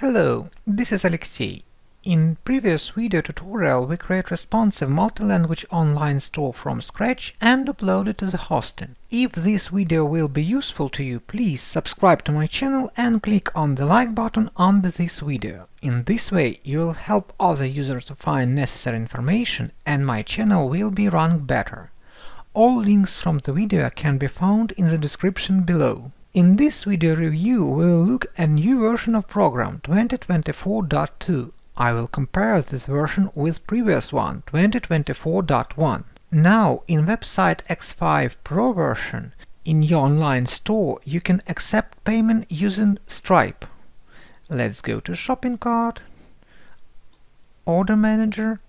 Hello, this is Alexey. In previous video tutorial we create responsive multi-language online store from scratch and upload it to the hosting. If this video will be useful to you, please subscribe to my channel and click on the like button under this video. In this way you will help other users to find necessary information and my channel will be run better. All links from the video can be found in the description below. In this video review we will look at new version of program 2024.2. I will compare this version with previous one 2024.1. Now in website X5 Pro version, in your online store you can accept payment using Stripe. Let's go to shopping cart, order manager,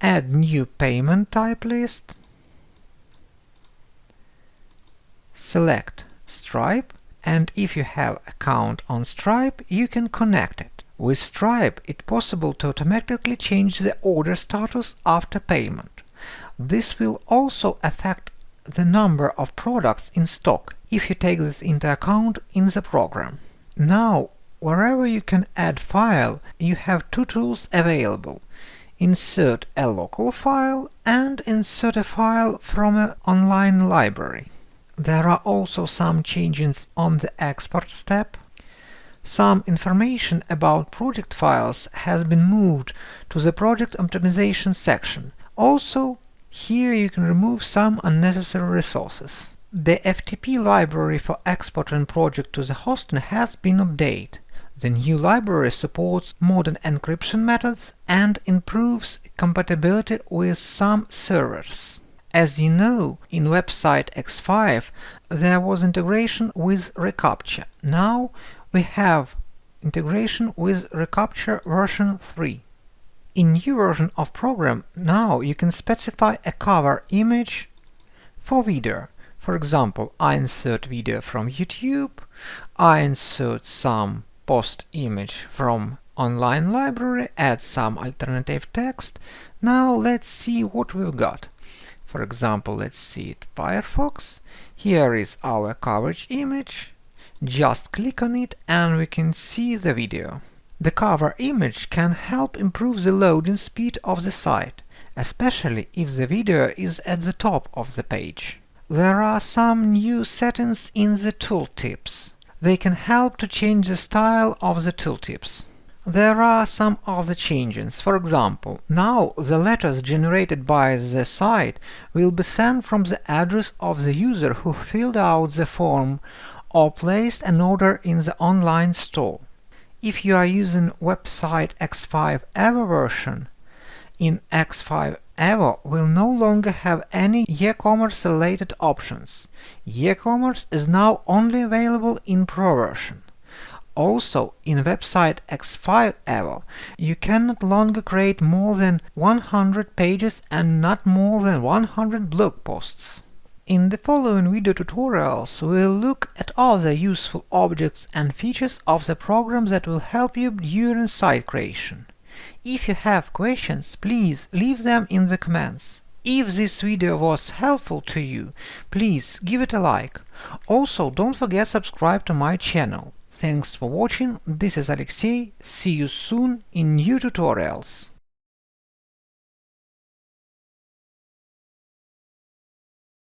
add new payment type list, select Stripe, and if you have account on Stripe, you can connect it. With Stripe, it's possible to automatically change the order status after payment. This will also affect the number of products in stock if you take this into account in the program. Now, wherever you can add file, you have two tools available: insert a local file and insert a file from an online library. There are also some changes on the export step. Some information about project files has been moved to the project optimization section. Also, here you can remove some unnecessary resources. The FTP library for exporting project to the hosting has been updated. The new library supports modern encryption methods and improves compatibility with some servers. As you know, in website X5 there was integration with ReCAPTCHA. Now we have integration with ReCAPTCHA version 3. In new version of program, now you can specify a cover image for video. For example, I insert video from YouTube, I insert some post image from online library, add some alternative text. Now let's see what we've got. For example, let's see it Firefox. Here is our coverage image. Just click on it and we can see the video. The cover image can help improve the loading speed of the site, especially if the video is at the top of the page. There are some new settings in the tooltips. They can help to change the style of the tooltips. There are some other changes. For example, now the letters generated by the site will be sent from the address of the user who filled out the form or placed an order in the online store. If you are using website X5 Evo version, in X5 Evo will no longer have any e-commerce related options. E-commerce is now only available in Pro version. Also, in website X5 Evo, you can no longer create more than 100 pages and not more than 100 blog posts. In the following video tutorials, we'll look at other useful objects and features of the program that will help you during site creation. If you have questions, please leave them in the comments. If this video was helpful to you, please give it a like. Also, don't forget to subscribe to my channel. Thanks for watching, this is Alexey, see you soon in new tutorials.